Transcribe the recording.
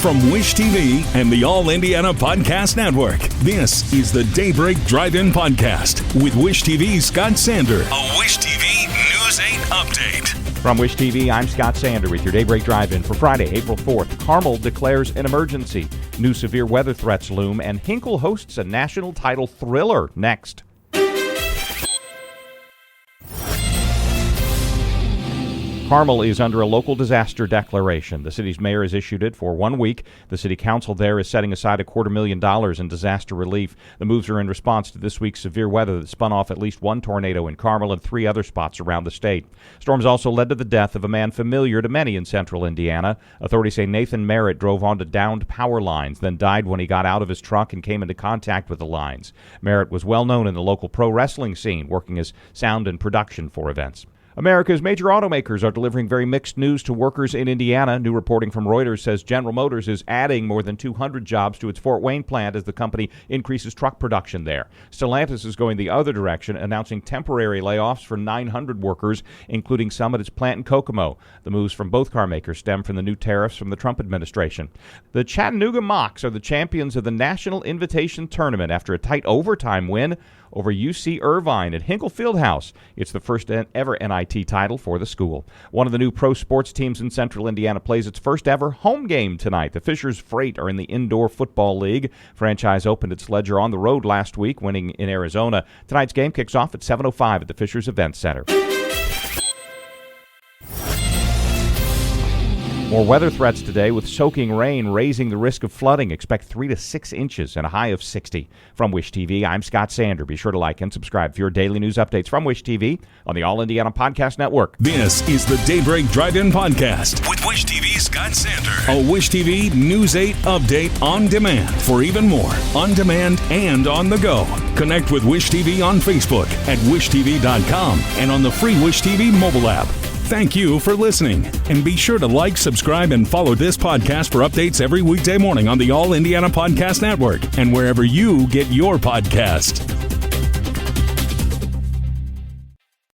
From Wish TV and the All Indiana Podcast Network, this is the Daybreak Drive-In Podcast with Wish TV's Scott Sander. A Wish TV News 8 update. From Wish TV, I'm Scott Sander with your Daybreak Drive-In for Friday, April 4th. Carmel declares an emergency. New severe weather threats loom, and Hinkle hosts a national title thriller next. Carmel is under a local disaster declaration. The city's mayor has issued it for 1 week. The city council there is setting aside $250,000 in disaster relief. The moves are in response to this week's severe weather that spun off at least one tornado in Carmel and 3 other spots around the state. Storms also led to the death of a man familiar to many in central Indiana. Authorities say Nathan Merritt drove onto downed power lines, then died when he got out of his truck and came into contact with the lines. Merritt was well known in the local pro wrestling scene, working as sound and production for events. America's major automakers are delivering very mixed news to workers in Indiana. New reporting from Reuters says General Motors is adding more than 200 jobs to its Fort Wayne plant as the company increases truck production there. Stellantis is going the other direction, announcing temporary layoffs for 900 workers, including some at its plant in Kokomo. The moves from both car makers stem from the new tariffs from the Trump administration. The Chattanooga Mocs are the champions of the National Invitation Tournament after a tight overtime win over UC Irvine at Hinkle Fieldhouse. It's the first ever NIT title for the school. One of the new pro sports teams in central Indiana plays its first ever home game tonight. The Fishers Freight are in the Indoor Football League. Franchise opened its ledger on the road last week, winning in Arizona. Tonight's game kicks off at 7:05 at the Fishers Event Center. More weather threats today with soaking rain raising the risk of flooding. Expect 3 to 6 inches and a high of 60. From Wish TV, I'm Scott Sander. Be sure to like and subscribe for your daily news updates from Wish TV on the All Indiana Podcast Network. This is the Daybreak Drive-In Podcast with Wish TV's Scott Sander. A Wish TV News 8 update on demand. For even more, on demand and on the go. Connect with Wish TV on Facebook at wishtv.com and on the free Wish TV mobile app. Thank you for listening, and be sure to like, subscribe, and follow this podcast for updates every weekday morning on the All Indiana Podcast Network and wherever you get your podcast.